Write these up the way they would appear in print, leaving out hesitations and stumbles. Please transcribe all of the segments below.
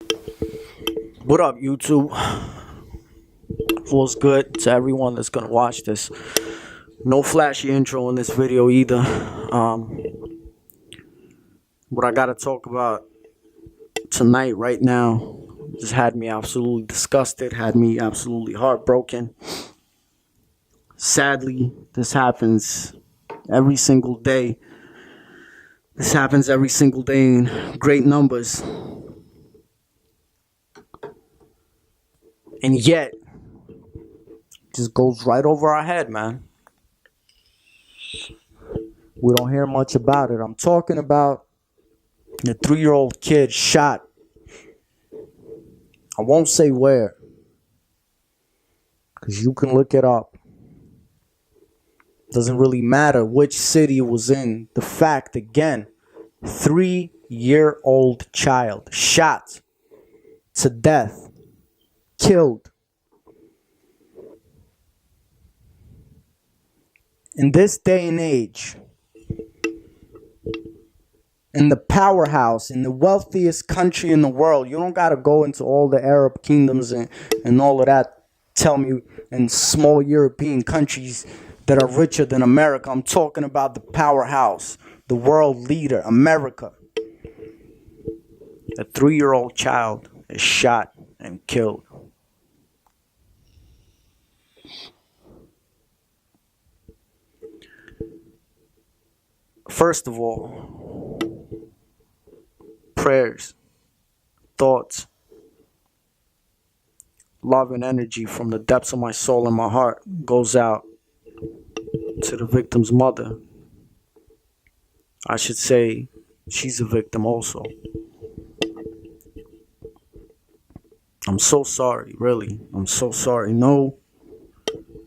What up, YouTube? What's good to everyone that's gonna watch this? No flashy intro in this video either. What I gotta talk about tonight, right now, just had me absolutely disgusted, had me absolutely heartbroken. Sadly, this happens every single day. This happens every single day in great numbers. And yet, just goes right over our head, man. We don't hear much about it. I'm talking about the 3-year-old kid shot. I won't say where, because you can look it up. Doesn't really matter which city it was in. The fact, again, 3-year-old child shot to death, killed. In this day and age, in the powerhouse, in the wealthiest country in the world, you don't gotta go into all the Arab kingdoms and all of that. Tell me, in small European countries that are richer than America. I'm talking about the powerhouse, the world leader, America. A 3-year-old child is shot and killed. First of all, prayers, thoughts, love and energy from the depths of my soul and my heart goes out to the victim's mother. I should say she's a victim also. I'm so sorry, really. I'm so sorry. No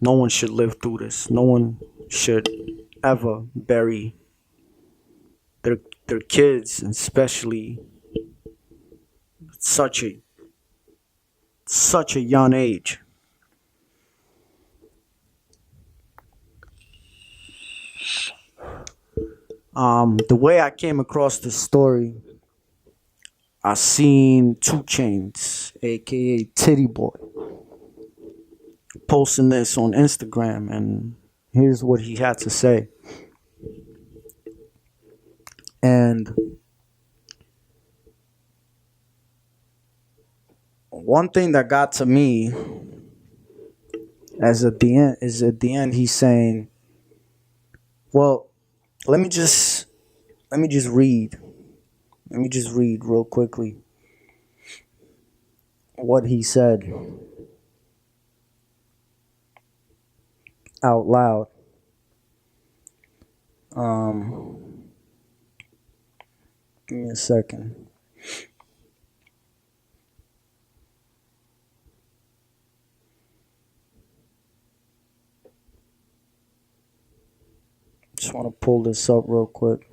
one should live through this. No one should ever bury their kids, and especially such a young age. The way I came across this story, I seen 2 Chainz, aka Titty Boy, posting this on Instagram, and here's what he had to say. And one thing that got to me is at the end he's saying, well, let me just read real quickly what he said out loud. Give me a second. Just want to pull this up real quick.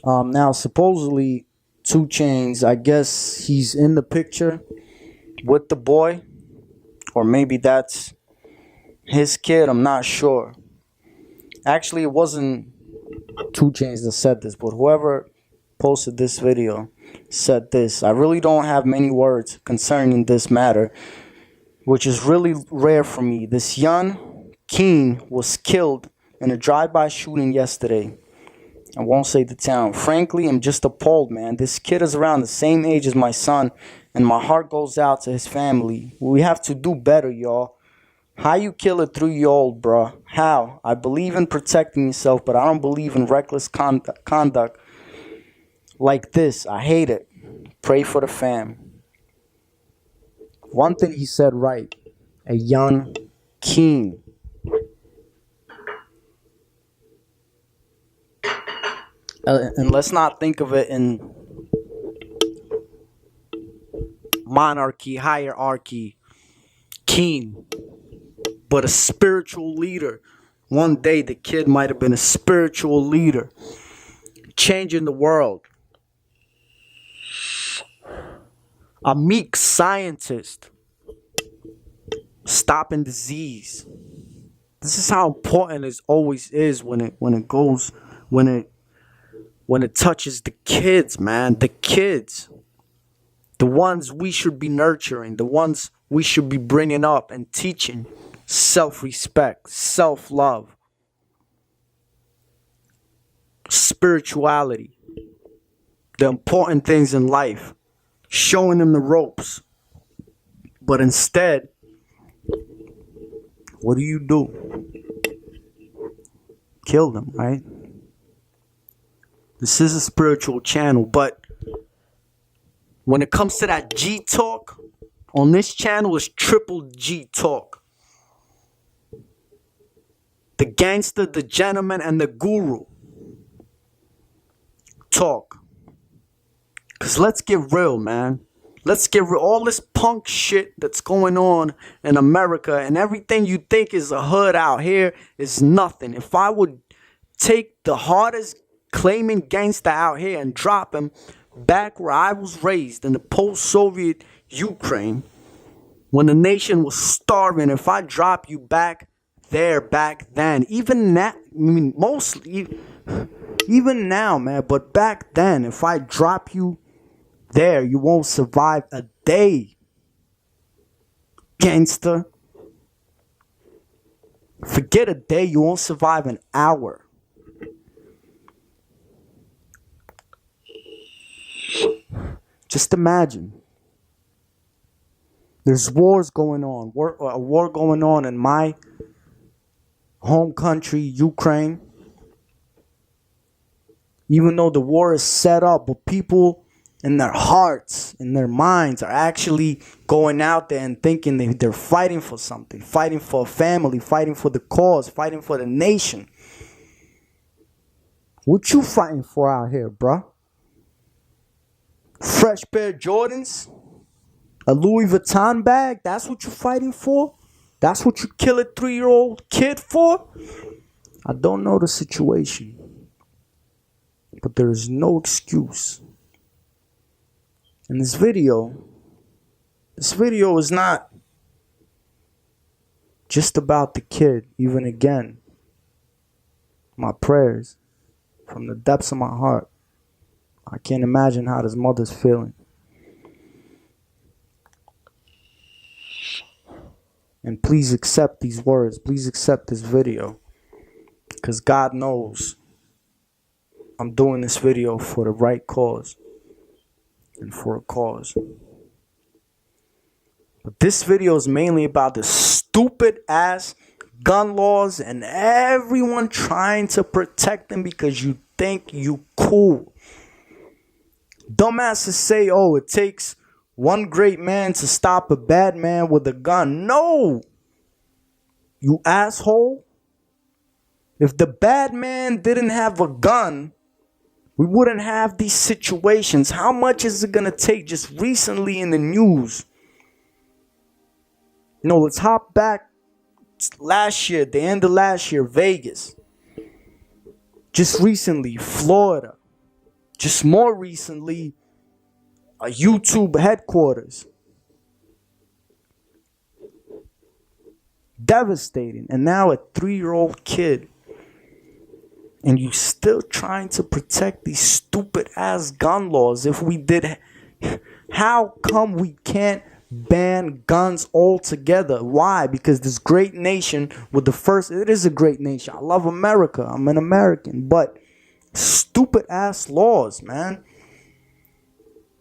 Now, supposedly, 2 Chainz, I guess he's in the picture with the boy, or maybe that's his kid. I'm not sure. Actually, it wasn't 2 Chainz that said this, but whoever posted this video said this. I really don't have many words concerning this matter, which is really rare for me. This young Keen was killed in a drive-by shooting yesterday. I won't say the town. Frankly, I'm just appalled, man. This kid is around the same age as my son, and my heart goes out to his family. We have to do better, y'all. How you kill a 3-year-old, bruh? How? I believe in protecting yourself, but I don't believe in reckless conduct like this. I hate it. Pray for the fam. One thing he said right. A young Keen. And let's not think of it in monarchy, hierarchy. Keen. But a spiritual leader. One day the kid might have been a spiritual leader, changing the world. A meek scientist, stopping disease. This is how important it always is when it goes when it touches the kids, man, the kids, the ones we should be nurturing, the ones we should be bringing up and teaching self-respect, self-love, spirituality, the important things in life, showing them the ropes. But instead, what do? Kill them, right? This is a spiritual channel, but when it comes to that G talk, on this channel is triple G talk. The gangster, the gentleman, and the guru talk. Because let's get real, man. Let's get real. All this punk shit that's going on in America and everything you think is a hood out here is nothing. If I would take the hardest claiming gangster out here and drop him back where I was raised in the post-Soviet Ukraine, when the nation was starving, if I drop you back there back then, even now, I mean, mostly, even now, man, but back then, if I drop you there, you won't survive a day, gangster. Forget a day, you won't survive an hour. Just imagine. There's wars going on. A war going on in my home country, Ukraine. Even though the war is set up, but people in their hearts, in their minds, are actually going out there and thinking they're fighting for something. Fighting for a family, fighting for the cause, fighting for the nation. What you fighting for out here, bruh? Fresh pair of Jordans? A Louis Vuitton bag? That's what you're fighting for? That's what you kill a 3-year-old kid for? I don't know the situation, but there is no excuse. And this video is not just about the kid. Even again, my prayers from the depths of my heart. I can't imagine how this mother's feeling. And please accept these words. Please accept this video. Because God knows I'm doing this video for the right cause. And for a cause. But this video is mainly about the stupid ass gun laws and everyone trying to protect them because you think you cool. Dumbasses say, oh, it takes one great man to stop a bad man with a gun. No! You asshole. If the bad man didn't have a gun, we wouldn't have these situations. How much is it going to take just recently in the news? You know, let's hop back last year, the end of last year, Vegas. Just recently, Florida. Just more recently, a YouTube headquarters. Devastating. And now a 3-year-old kid. And you still trying to protect these stupid ass gun laws. If we did, how come we can't ban guns altogether? Why? Because this great nation with the first, it is a great nation. I love America. I'm an American. But stupid ass laws, man.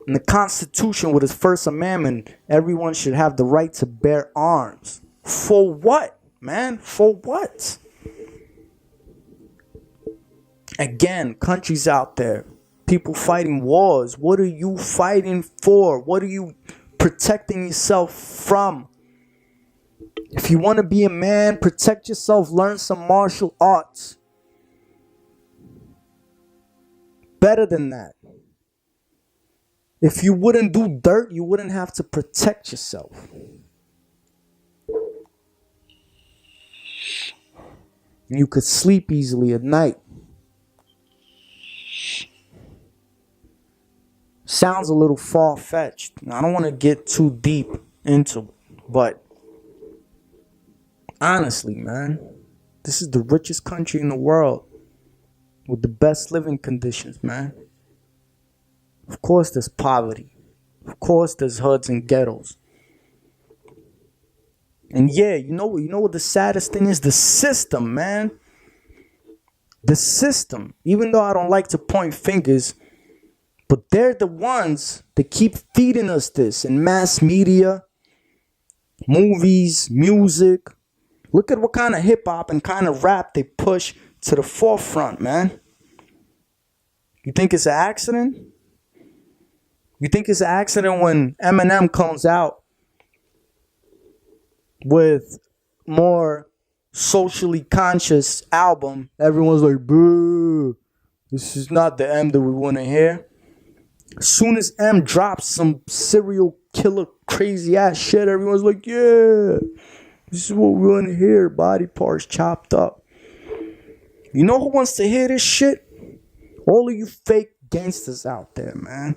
In the Constitution with its First Amendment, everyone should have the right to bear arms. For what, man? For what? Again, countries out there, people fighting wars. What are you fighting for? What are you protecting yourself from? If you want to be a man, protect yourself. Learn some martial arts. Better than that. If you wouldn't do dirt, you wouldn't have to protect yourself. You could sleep easily at night. Sounds a little far-fetched. I don't want to get too deep into it, but honestly, man, this is the richest country in the world. with the best living conditions, man. Of course there's poverty. Of course there's hoods and ghettos. And yeah, you know what the saddest thing is? The system, man. The system. Even though I don't like to point fingers, but they're the ones that keep feeding us this in mass media, movies, music. Look at what kind of hip hop and kind of rap they push to the forefront, man. You think it's an accident? You think it's an accident when Eminem comes out with more socially conscious album? Everyone's like, boo, this is not the M that we want to hear. As soon as M drops some serial killer crazy ass shit, everyone's like, yeah, this is what we want to hear. Body parts chopped up. You know who wants to hear this shit? All of you fake gangsters out there, man,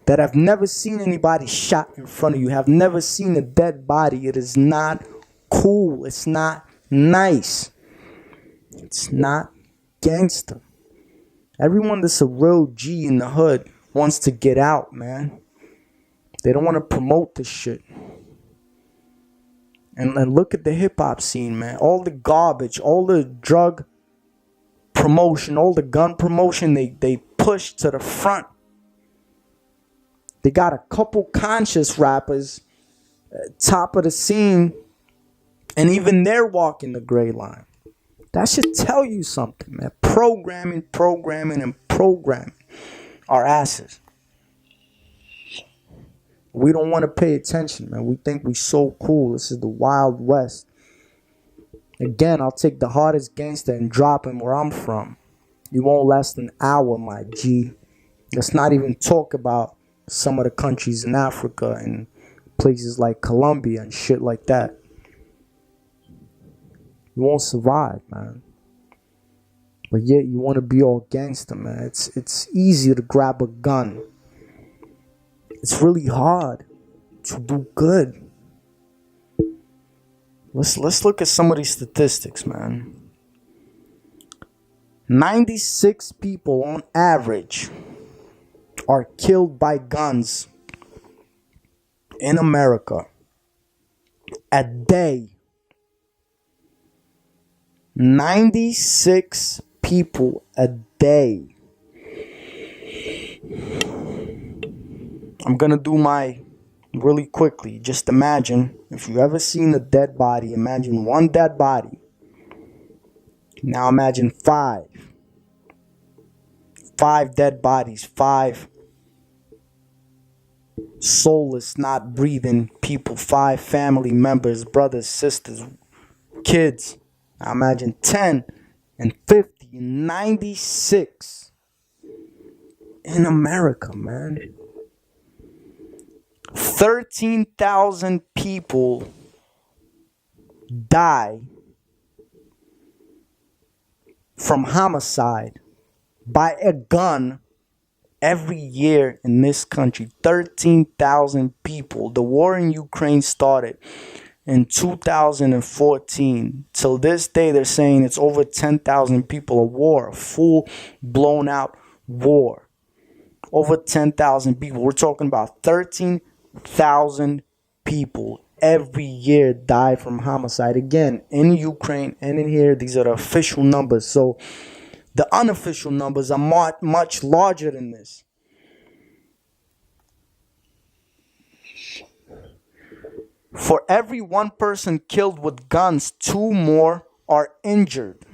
that have never seen anybody shot in front of you, have never seen a dead body. It is not cool. It's not nice. It's not gangster. Everyone that's a real G in the hood wants to get out, man. They don't want to promote this shit. And look at the hip-hop scene, man. All the garbage, all the drug promotion, all the gun promotion they push to the front. They got a couple conscious rappers top of the scene, and even they're walking the gray line. That should tell you something, man. Programming our asses. We don't want to pay attention, man. We think we so cool. This is the Wild West. Again, I'll take the hardest gangster and drop him where I'm from. You won't last an hour, my G. Let's not even talk about some of the countries in Africa and places like Colombia and shit like that. You won't survive, man. But yet you want to be all gangster, man. It's easy to grab a gun. It's really hard to do good. Let's look at some of these statistics, man. 96 people on average are killed by guns in America a day. 96 people a day. I'm gonna do my really quickly. Just imagine, if you ever seen a dead body, imagine one dead body. Now imagine five dead bodies, 5 soulless, not breathing people, 5 family members, brothers, sisters, kids. Now imagine 10 and 50 and 96 in America, man. 13,000 people die from homicide by a gun every year in this country. 13,000 people. The war in Ukraine started in 2014. Till this day, they're saying it's over 10,000 people. A war, a full blown out war. Over 10,000 people. We're talking about 13,000 people every year die from homicide. Again, in Ukraine and in here, these are the official numbers. So the unofficial numbers are much larger than this. For every one person killed with guns, 2 more are injured.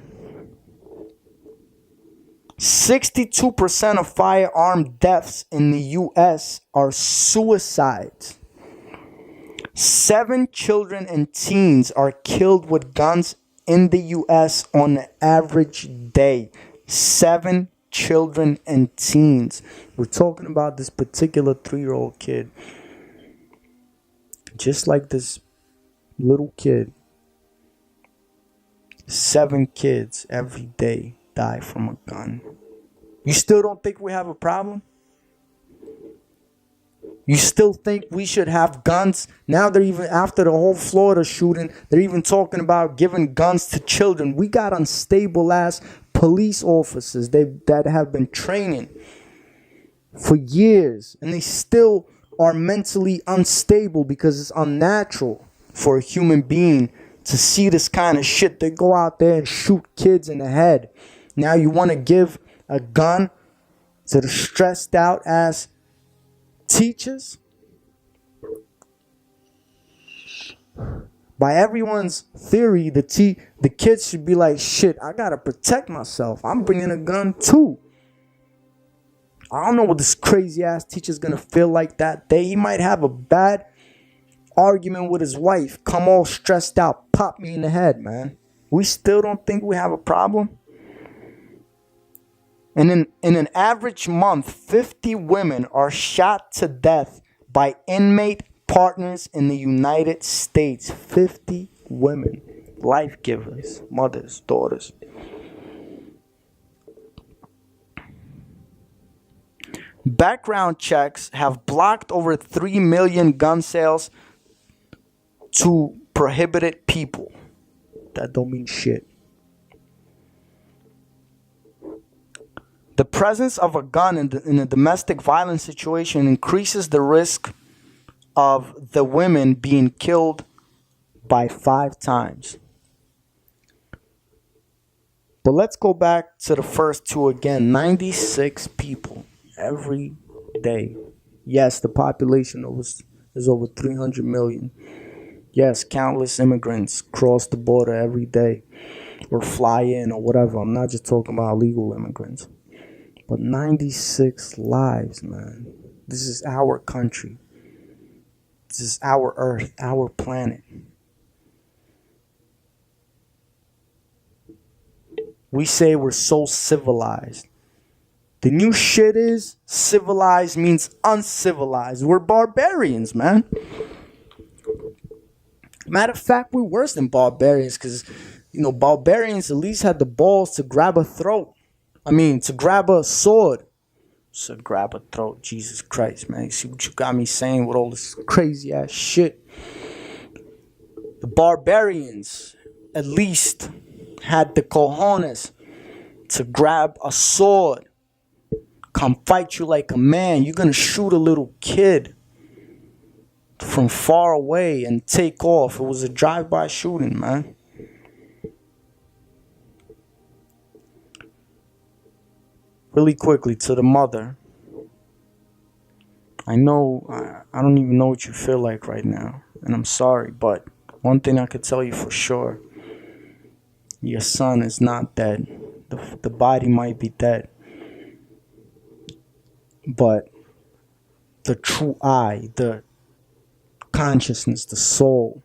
62% of firearm deaths in the U.S. are suicides. 7 children and teens are killed with guns in the U.S. on an average day. 7 children and teens. We're talking about this particular 3-year-old kid. Just like this little kid. 7 kids every day die from a gun. You still don't think we have a problem? You still think we should have guns? Now they're even, after the whole Florida shooting, they're even talking about giving guns to children. We got unstable ass police officers that have been training for years, and they still are mentally unstable because it's unnatural for a human being to see this kind of shit. They go out there and shoot kids in the head. Now you want to give a gun to the stressed out ass teachers? By everyone's theory, the kids should be like, shit, I gotta protect myself. I'm bringing a gun too. I don't know what this crazy ass teacher's gonna feel like that day. He might have a bad argument with his wife, come all stressed out, pop me in the head, man. We still don't think we have a problem? And in an average month, 50 women are shot to death by inmate partners in the United States. 50 women, life givers, mothers, daughters. Background checks have blocked over 3 million gun sales to prohibited people. That don't mean shit. The presence of a gun in a domestic violence situation increases the risk of the women being killed by 5 times. But let's go back to the first two again. 96 people every day. Yes, the population is over 300 million. Yes, countless immigrants cross the border every day or fly in or whatever. I'm not just talking about legal immigrants. But 96 lives, man. This is our country. This is our earth, our planet. We say we're so civilized. The new shit is civilized means uncivilized. We're barbarians, man. Matter of fact, we're worse than barbarians because, barbarians at least had the balls to grab a throat. To grab a sword. So grab a throat. Jesus Christ, man. You see what you got me saying with all this crazy ass shit? The barbarians at least had the cojones to grab a sword. Come fight you like a man. You're going to shoot a little kid from far away and take off. It was a drive-by shooting, man. Really quickly to the mother. I know I don't even know what you feel like right now, and I'm sorry, but one thing I could tell you for sure, your son is not dead. The body might be dead, but the true I, the consciousness, the soul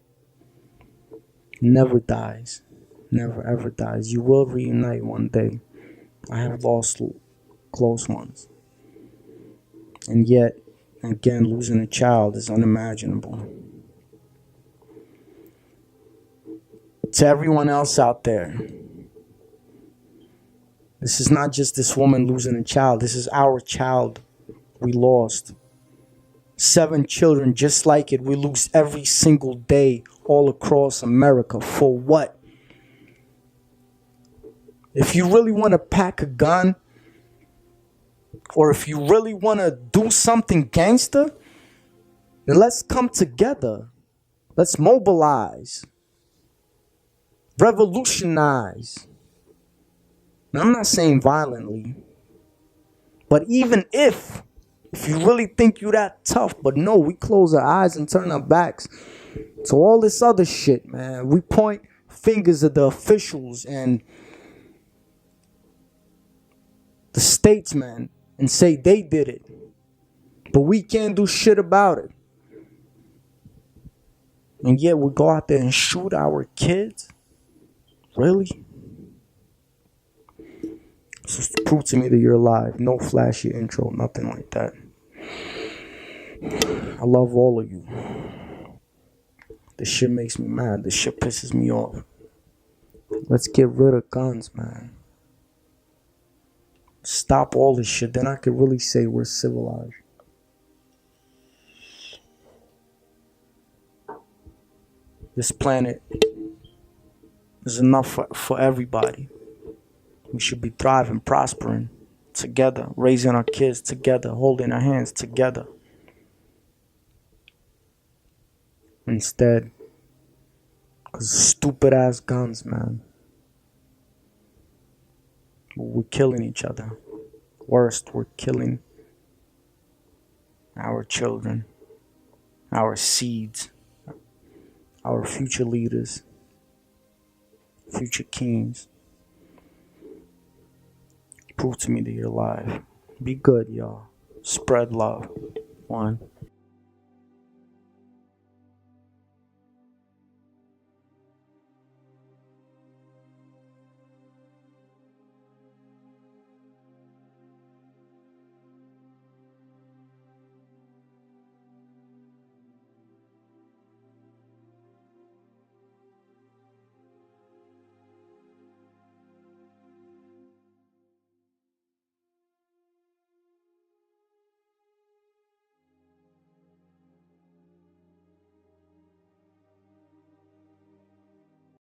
never dies, never ever dies. You will reunite one day. I have lost close ones, and yet again, losing a child is unimaginable. To everyone else out there, this is not just this woman losing a child. This is our child we lost. 7 children just like it we lose every single day all across America. For what? If you really want to pack a gun, or if you really want to do something gangster, then let's come together. Let's mobilize. Revolutionize. Now, I'm not saying violently, but even if you really think you're that tough, but no, we close our eyes and turn our backs to all this other shit, man. We point fingers at the officials and the statesmen and say they did it, but we can't do shit about it. And yet we go out there and shoot our kids? Really? Just prove to me that you're alive. No flashy intro, nothing like that. I love all of you. This shit makes me mad. This shit pisses me off. Let's get rid of guns, man. Stop all this shit. Then I could really say we're civilized. This planet is enough for everybody. We should be thriving, prospering together, raising our kids together, holding our hands together. Instead, because stupid ass guns, man. We're killing each other. Worst, we're killing our children, our seeds, our future leaders, future kings. Prove to me that you're alive. Be good, y'all. Spread love. One.